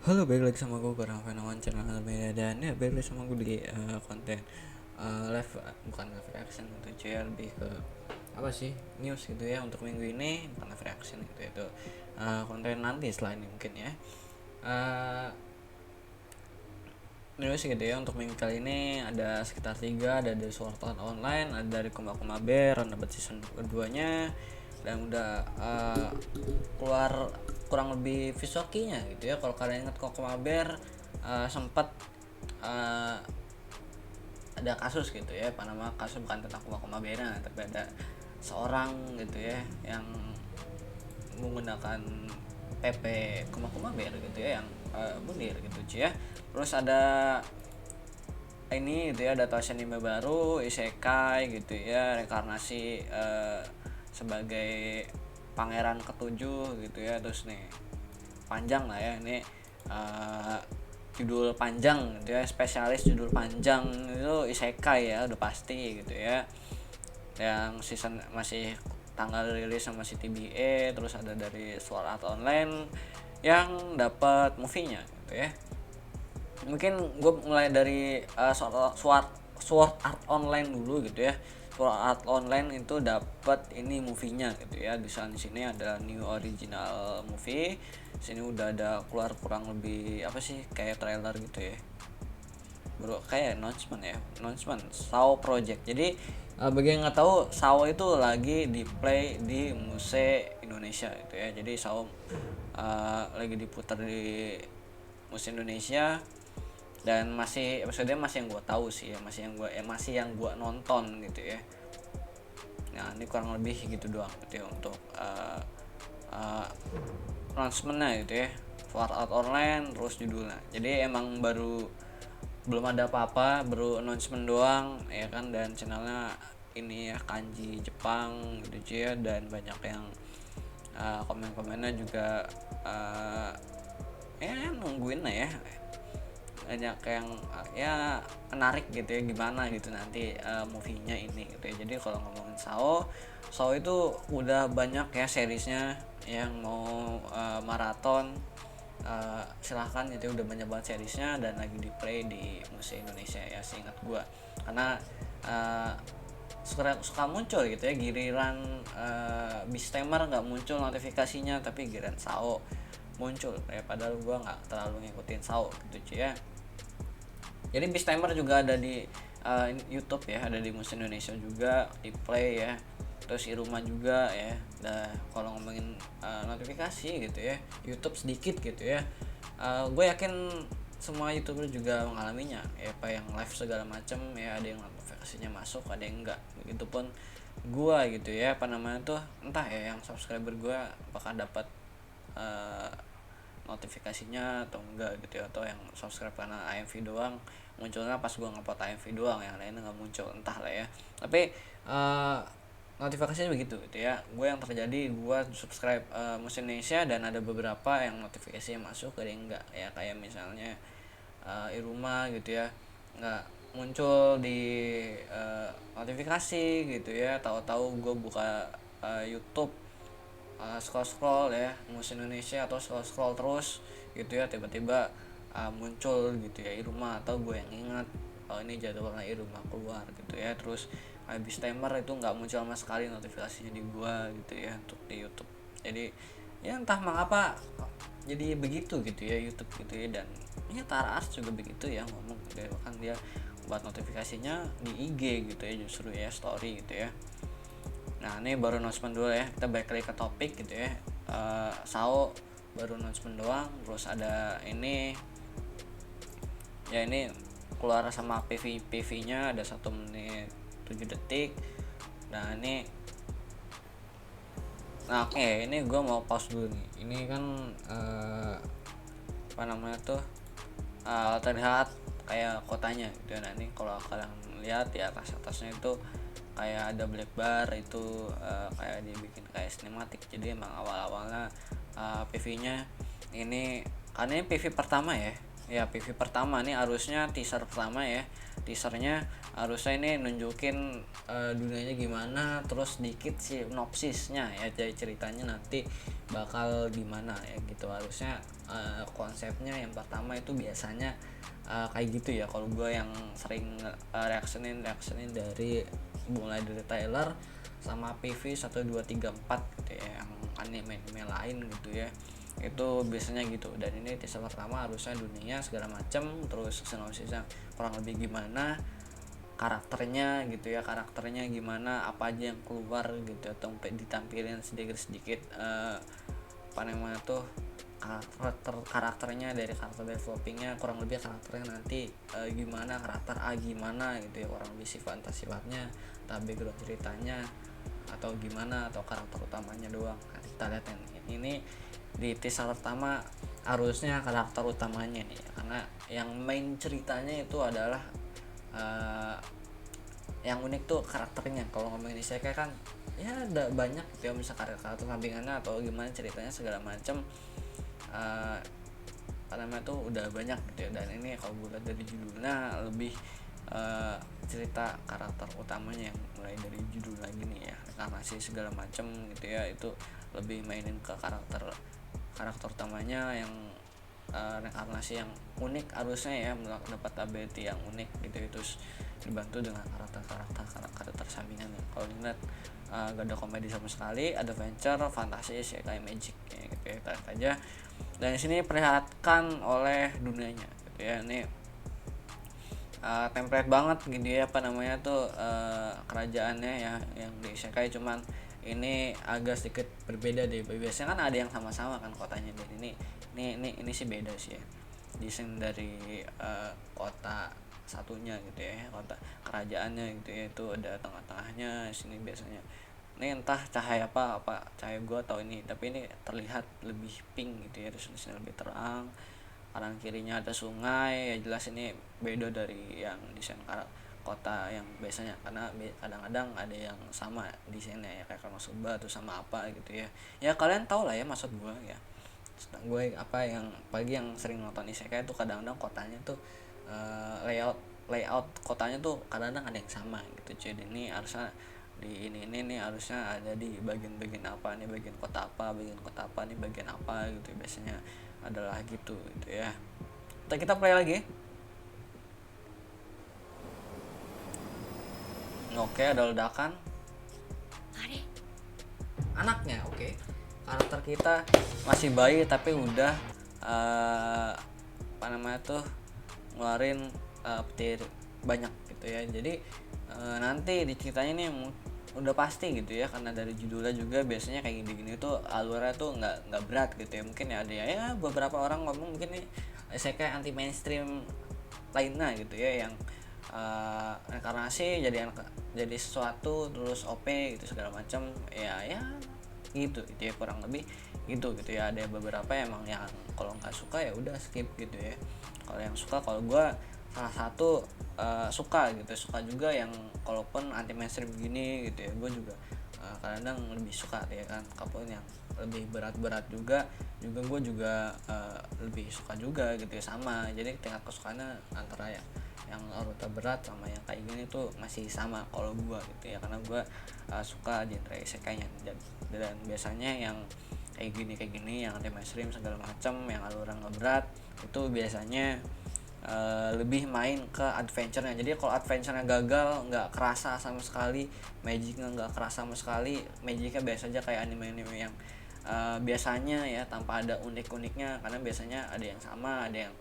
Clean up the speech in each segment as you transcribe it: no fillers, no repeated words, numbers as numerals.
Halo, balik lagi sama gue Kurang Fenomen channel media dan ya balik lagi sama gue di konten live, bukan live reaction gitu cuy, lebih ke apa sih, news gitu ya untuk minggu ini, bukan live reaction gitu itu konten nanti setelah ini mungkin ya. uh, News gitu ya untuk minggu kali ini ada sekitar 3, ada dari Sword Art Online, ada dari Kuma Kuma Bear, dapat season keduanya, dan udah keluar kurang lebih visual key-nya gitu ya. Kalau kalian ingat Kuma Bear, sempat uh, ada kasus gitu ya, Panama kasus, bukan tentang Kuma Kuma Bear tapi ada seorang gitu ya yang menggunakan PP Kuma Kuma Bear gitu ya, yang bundir gitu cuy ya. Terus ada ini gitu ya, adaptasi anime baru isekai gitu ya, reinkarnasi sebagai pangeran ketujuh gitu ya. Terus nih panjang lah ya ini, uh, judul panjang gitu ya, spesialis judul panjang itu isekai ya, udah pasti gitu ya, yang season masih tanggal rilis sama si TBA. Terus ada dari Sword Art Online yang dapat movie-nya gitu ya. Mungkin gue mulai dari Sword Art Online dulu gitu ya. Sword Art Online itu dapat ini movie-nya gitu ya. Di sini ada new original movie. Sini udah ada keluar kurang lebih apa sih, kayak trailer gitu ya. Bro, kayak announcement SAO Project. Jadi bagi yang nggak tahu, SAO itu lagi di play di Muse Indonesia gitu ya. Jadi SAO lagi diputar di Muse Indonesia, dan masih maksudnya masih yang gue tahu sih ya, masih yang gue nonton gitu ya. Nah ini kurang lebih gitu doang gitu ya untuk uh, announcementnya gitu ya, Sword Art Online terus judulnya. Jadi emang baru, belum ada apa-apa, baru announcement doang ya kan. Dan channelnya ini ya kanji Jepang gitu ya, dan banyak yang komen-komennya juga ya nungguin lah ya, banyak yang ya menarik gitu ya, gimana gitu nanti movie-nya ini gitu ya. Jadi kalau ngomongin Sao itu udah banyak ya seriesnya, yang mau maraton silahkan itu, udah banyak banget seriesnya dan lagi di play di Museum Indonesia ya, seingat gua. Karena uh, suka muncul gitu ya, giliran Beastamer nggak muncul notifikasinya, tapi giliran Sao muncul ya, padahal gua nggak terlalu ngikutin Sao gitu cuy ya. Jadi Beastamer juga ada di YouTube ya, ada di Museum Indonesia juga di play ya. Terus Iruma juga ya. Nah kalau ngomongin notifikasi gitu ya, YouTube sedikit gitu ya, gue yakin semua youtuber juga mengalaminya ya, apa yang live segala macam ya, ada yang notifikasinya masuk, ada yang enggak. Begitupun gue gitu ya, apa namanya tuh, entah ya yang subscriber gue apakah dapat uh, notifikasinya atau enggak gitu ya, atau yang subscribe karena AMV doang munculnya pas gue ngupload AMV doang, yang lainnya nggak muncul, entah lah ya. Tapi notifikasinya begitu gitu ya. Gue yang terjadi, gue subscribe Musik Indonesia dan ada beberapa yang notifikasinya masuk, ada yang enggak ya, kayak misalnya Iruma gitu ya, nggak muncul di notifikasi gitu ya. Tahu-tahu gue buka YouTube, scroll scroll ya Musik Indonesia, atau scroll scroll terus gitu ya, tiba-tiba muncul gitu ya Iruma, atau gue yang ingat oh ini jadwalnya Iruma keluar gitu ya. Terus habis timer itu nggak muncul sama sekali notifikasinya di gue gitu ya untuk di YouTube. Jadi ya entah mengapa jadi begitu gitu ya YouTube gitu ya. Dan ya Tara Ars juga begitu ya, ngomong gitu ya, kan dia buat notifikasinya di IG gitu ya, justru ya story gitu ya. Nah ini baru announcement dulu ya, kita balik lagi ke topik gitu ya. Sao baru announcement doang. Terus ada ini ya, ini keluar sama PV nya ada 1 menit 7 detik. Nah ini, nah oke, ini gue mau pause dulu nih. Ini kan apa namanya tuh, terlihat kayak kotanya gitu ya. Nah ini kalau kalian lihat di atasnya itu kayak ada black bar itu, kayak dibikin kayak sinematik. Jadi emang awal-awalnya PV-nya ini, karena ini PV pertama ya. Ya PV pertama nih, harusnya teaser pertama ya. Teasernya harusnya ini nunjukin dunianya gimana, terus dikit sinopsisnya ya, jadi ceritanya nanti bakal gimana ya gitu. Harusnya konsepnya yang pertama itu biasanya kayak gitu ya kalau gue yang sering reactionin dari mulai dari trailer sama PV 1 2 3 4 gitu ya, yang anime lain gitu ya, itu biasanya gitu. Dan ini teaser pertama harusnya dunia segala macam, terus sinopsisnya kurang lebih gimana, karakternya gitu ya, karakternya gimana, apa aja yang keluar gitu, atau ditampilin sedikit apa namanya tuh karakternya, dari karakter developingnya, kurang lebih karakternya nanti gimana, karakter A gimana gitu ya, kurang lebih sifatnya, tapi background ceritanya atau gimana, atau karakter utamanya doang. Nah, kita lihat ini di teaser pertama harusnya karakter utamanya nih, karena yang main ceritanya itu adalah yang unik tuh karakternya. Kalau ngomongin isekai kan ya ada banyak gitu ya, misalnya karakter sampingannya atau gimana ceritanya segala macam, karena itu udah banyak gitu ya. Dan ini kalau gue lihat dari judulnya lebih cerita karakter utamanya yang mulai dari judul lagi nih ya, karena sih segala macam gitu ya, itu lebih mainin ke karakter utamanya yang reinkarnasi yang unik harusnya ya, mendapat ability yang unik gitu, terus dibantu dengan karakter sampingannya. Kalau dilihat gak ada komedi sama sekali, adventure, fantasi, kayak magic ya, gitu ya, tarik aja. Dan di sini perlihatkan oleh dunianya gitu ya, ini template banget gitu ya, apa namanya tuh kerajaannya ya yang di isekai, cuman ini agak sedikit berbeda deh. Biasanya kan ada yang sama-sama kan kotanya, dan ini sih beda sih ya, desain dari kota satunya gitu ya, kota kerajaannya gitu ya, itu ada tengah-tengahnya sini biasanya. Ini entah cahaya apa cahaya gua atau ini, tapi ini terlihat lebih pink gitu ya, terus disini lebih terang, kanan kirinya ada sungai ya, jelas ini beda dari yang desain kota yang biasanya, karena kadang-kadang ada yang sama desainnya ya, kayak Konosuba tuh sama apa gitu ya. Ya kalian tau lah ya maksud gue ya, gue apa yang pagi yang sering nonton isekai tuh, kadang-kadang kotanya tuh layout kotanya tuh kadang-kadang ada yang sama gitu cuy. Ini harusnya di ini nih harusnya ada di bagian apa nih, bagian kota apa nih, bagian apa gitu biasanya adalah gitu ya. Kita play lagi. Oke, ada ledakan. Anaknya, oke. Karakter kita masih bayi tapi udah apa namanya tuh ngeluarin petir banyak gitu ya. Jadi nanti di ceritanya nih udah pasti gitu ya, karena dari judulnya juga biasanya kayak gini-gini tuh alurnya tuh nggak berat gitu ya. Mungkin ya ada ya beberapa orang ngomong mungkin nih isekai anti mainstream lainnya gitu ya, yang reinkarnasi jadi sesuatu terus OP gitu segala macam ya gitu ya, kurang lebih gitu ya. Ada beberapa emang yang kalau nggak suka ya udah skip gitu ya. Kalau yang suka, kalau gue salah satu suka juga yang kalaupun anti mainstream begini gitu ya, gue juga kadang lebih suka ya kan. Kalaupun yang lebih berat juga gue juga lebih suka juga gitu ya, sama. Jadi tingkat kesukaannya antara yang ruta berat sama yang kayak gini tuh masih sama kalau gue gitu ya, karena gue suka genre isekainya. Dan biasanya yang kayak gini yang anti mainstream segala macam, yang aluran berat itu biasanya lebih main ke adventure-nya. Jadi kalau adventure-nya gagal, nggak kerasa sama sekali, magicnya nggak kerasa sama sekali, magicnya biasa aja kayak anime-anime yang biasanya ya, tanpa ada unik-uniknya. Karena biasanya ada yang sama, ada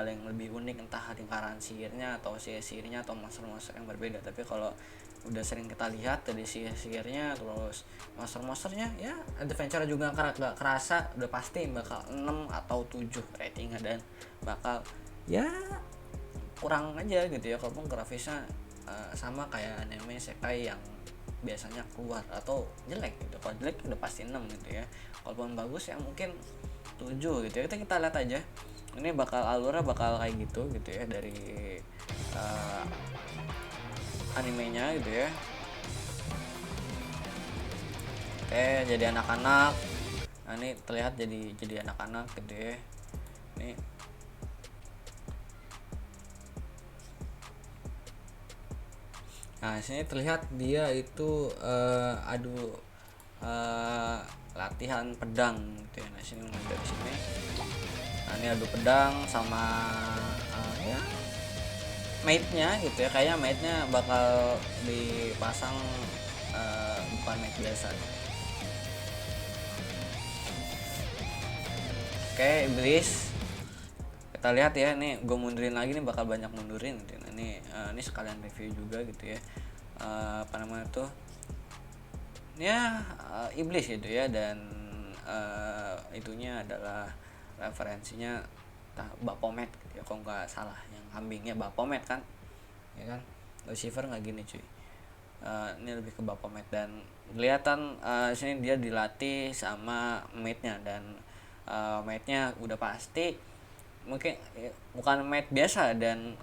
yang lebih unik, entah lingkaran sihirnya atau sihirnya atau monster-monster yang berbeda. Tapi kalau udah sering kita lihat dari sihirnya terus monster-monsternya ya, adventure juga gak kerasa, udah pasti bakal 6 atau 7 ratingnya, dan bakal ya kurang aja gitu ya, kalaupun grafisnya sama kayak anime isekai yang biasanya keluar, atau jelek gitu. Kalau jelek udah pasti 6 gitu ya, kalaupun bagus ya mungkin 7 gitu ya. Kita lihat aja ini alurnya bakal kayak gitu ya dari animenya gitu ya. Oke, jadi anak-anak. Nah, ini terlihat jadi anak-anak gitu ya. Ini Nah, sini terlihat dia itu adu eh, latihan pedang gitu ya. Nah, sini mulai dari sini. Nah, ini adu pedang sama ya mate-nya gitu ya. Kayaknya mate-nya bakal dipasang bukan mate biasa. Oke, iblis. Kita lihat ya, nih gue mundurin lagi nih, bakal banyak mundurin gitu. Nah, ini sekalian review juga gitu ya. Apa namanya tuh? Ya iblis gitu ya, dan itunya adalah referensinya Baphomet gitu ya, kalau nggak salah, yang kambingnya Baphomet kan, ya kan. Lucifer nggak gini cuy. Ini lebih ke Baphomet, dan kelihatan sini dia dilatih sama mate-nya, dan mate-nya udah pasti mungkin ya, bukan mate biasa, dan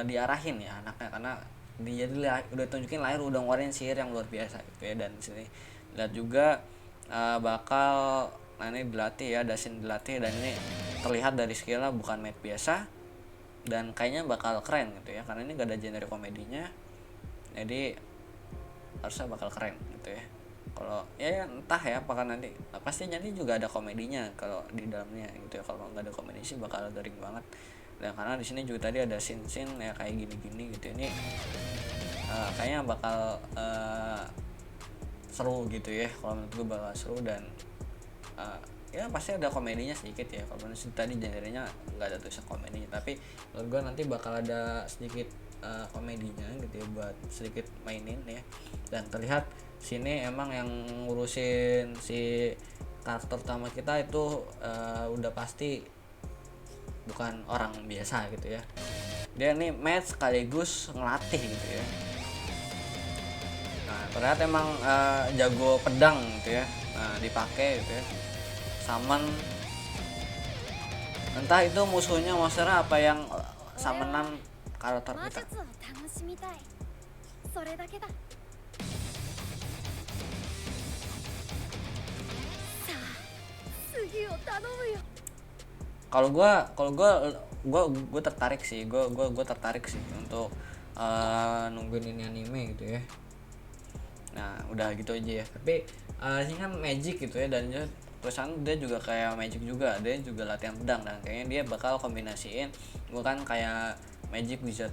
diarahin ya anaknya, karena dia udah tunjukin lahir udah ngeluarin sihir yang luar biasa gitu ya. Dan sini lihat juga bakal ini dilatih ya, Dasin dilatih, dan ini terlihat dari skillnya bukan mate biasa, dan kayaknya bakal keren gitu ya, karena ini gak ada genre komedinya, jadi harusnya bakal keren gitu ya. Kalau ya entah ya apakah nanti pasti nanti juga ada komedinya kalau di dalamnya gitu ya. Kalau nggak ada komedi sih bakal garing banget. Dan karena di sini juga tadi ada scene ya kayak gini-gini gitu, ini kayaknya bakal seru gitu ya. Kalau menurut gue bakal seru, dan ya pasti ada komedinya sedikit ya. Kalau menurut tadi genrenya nggak ada tulisan komedinya, tapi menurut gue nanti bakal ada sedikit komedinya gitu ya, buat sedikit mainin ya. Dan terlihat sini emang yang ngurusin si karakter utama kita itu udah pasti bukan orang biasa gitu ya. Dia nih match sekaligus ngelatih gitu ya. Nah, ternyata emang jago pedang gitu ya. Nah, dipakai gitu ya. Summon, entah itu musuhnya monsternya apa yang summonan karakter kita. Kalau gue tertarik sih, gue tertarik sih untuk nungguin ini anime gitu ya. Nah udah gitu aja ya, tapi ini kan magic gitu ya, dan tulisan dia juga kayak magic juga, dia juga latihan pedang, dan kayaknya dia bakal kombinasiin bukan kayak magic wizard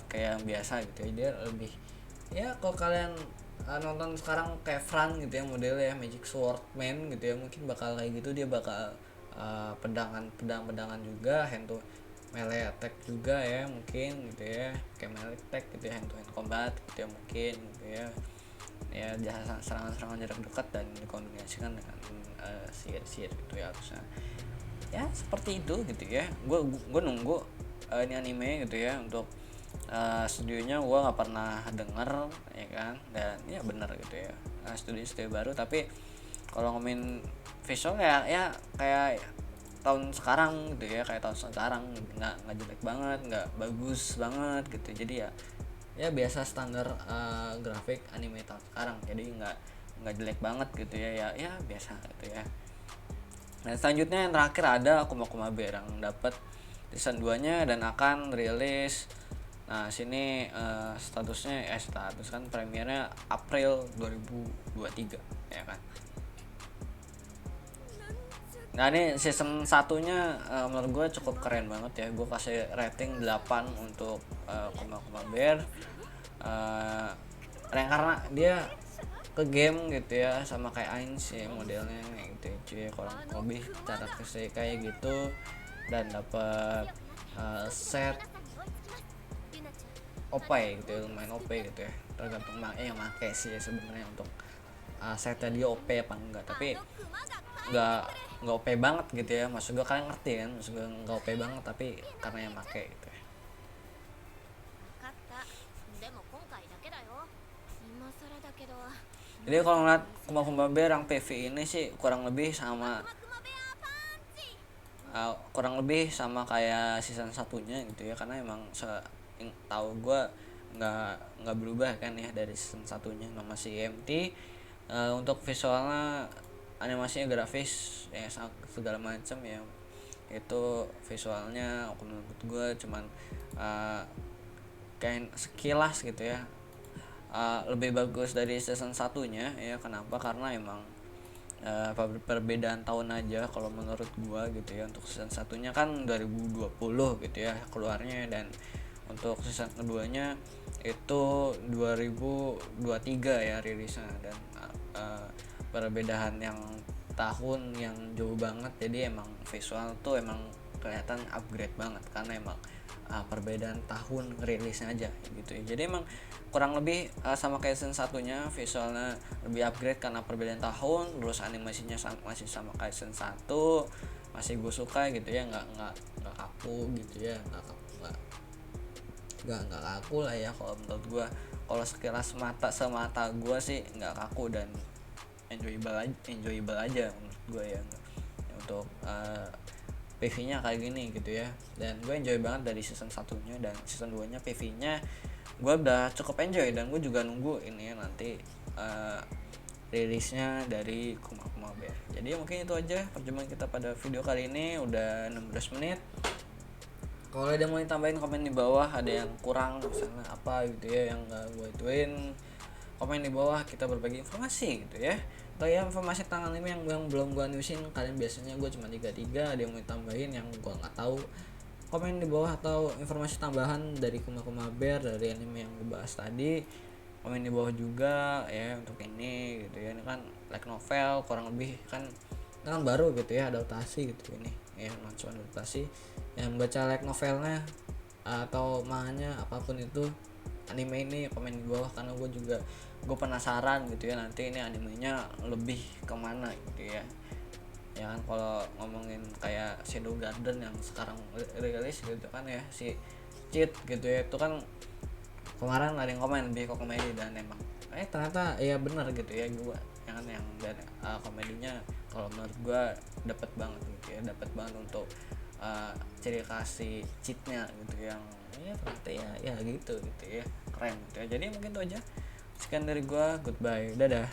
kayak yang biasa gitu ya. Dia lebih ya, kalau kalian nonton sekarang kayak Fran gitu ya modelnya ya, magic swordman gitu ya, mungkin bakal kayak gitu. Dia bakal pedang-pedangan juga, hand to melee attack juga ya mungkin gitu ya, kayak melee attack gitu ya, hand to hand combat gitu ya mungkin gitu ya. Ya serangan-serangan jarak dekat dan dikombinasikan dengan sihir-sihir gitu ya harusnya. Ya seperti itu gitu ya. Gue nunggu ini anime gitu ya. Untuk studionya gue nggak pernah denger ya kan, dan ya bener gitu ya, studio baru. Tapi kalau ngomongin visual ya kayak tahun sekarang gitu ya, kayak tahun sekarang, nggak jelek banget, nggak bagus banget gitu. Jadi ya biasa standar grafik anime tahun sekarang, jadi nggak jelek banget gitu ya biasa gitu ya. Dan selanjutnya yang terakhir ada Kuma Kuma Bear yang dapat season 2 nya dan akan rilis. Nah sini status kan premiernya April 2023 ya kan. Nah ini season 1-nya menurut gue cukup keren banget ya. Gue kasih rating 8 untuk Kuma Kuma Bear. Karena dia ke game gitu ya, sama kayak Ains ya modelnya gitu cuy, kurang lebih cara kerja kayak gitu. Dan dapat set OP gitu ya, lumayan OP gitu ya, tergantung yang make sih sebenarnya. Untuk setnya dia OP apa enggak, tapi nggak OP banget gitu ya. Maksud gue kalian ngerti kan, maksud gue nggak OP banget tapi karena yang make gitu ya. Jadi kalau ngeliat Kuma Kuma Bear yang PV ini sih kurang lebih sama kayak season satunya gitu ya, karena emang tahu gue nggak berubah kan ya dari season satunya. Nama si MT untuk visualnya, animasinya, grafis ya segala macam ya, itu visualnya menurut gue cuman kayak sekilas gitu ya, lebih bagus dari season satunya ya. Kenapa? Karena emang perbedaan tahun aja kalau menurut gua gitu ya. Untuk season satunya kan 2020 gitu ya keluarnya, dan untuk season keduanya itu 2023 ya rilisnya. Dan perbedaan yang tahun yang jauh banget, jadi emang visual tuh emang kelihatan upgrade banget karena emang perbedaan tahun rilisnya aja gitu ya. Jadi emang kurang lebih sama kayak season satunya, visualnya lebih upgrade karena perbedaan tahun, terus animasinya masih sama kayak season 1, masih gue suka gitu ya, nggak kaku gitu ya, nggak kaku lah ya kalau menurut gue. Kalau sekilas semata gue sih nggak kaku dan enjoyable aja menurut gue ya. Untuk PV-nya kayak gini gitu ya, dan gue enjoy banget dari season satunya. Dan season 2 nya PV-nya gue udah cukup enjoy, dan gue juga nunggu ini ya nanti rilisnya dari Kuma Kuma Bear. Jadi mungkin itu aja perjumpaan kita pada video kali ini, udah 16 menit. Kalau ada yang mau ditambahin komen di bawah, ada yang kurang misalnya apa gitu ya yang gak gue ituin, komen di bawah, kita berbagi informasi gitu ya. Atau ya informasi tentang anime yang belum gue news-in, kalian biasanya gue cuma 3, ada yang mau ditambahin yang gue nggak tahu, komen di bawah. Atau informasi tambahan dari Kuma Kuma Bear, dari anime yang gue bahas tadi, komen di bawah juga ya. Untuk ini gitu ya, ini kan light novel kurang lebih kan baru gitu ya, adaptasi gitu ini ya, cuma adaptasi. Yang baca light novelnya atau manganya apapun itu anime ini, komen di bawah, karena gue penasaran gitu ya nanti ini animenya lebih kemana gitu ya. Ya kan kalau ngomongin kayak Shadow Garden yang sekarang rilis gitu kan ya, si Cheat gitu ya, itu kan kemarin ada yang komen lebih ke komedi, dan emang ternyata ya benar gitu ya. Gue yang dan komedinya kalau menurut gue dapat banget gitu ya, dapat banget untuk ciri kasih cheatnya gitu yang ya ternyata ya gitu ya, keren gitu ya. Jadi mungkin itu aja, sekian dari gue, goodbye, dadah.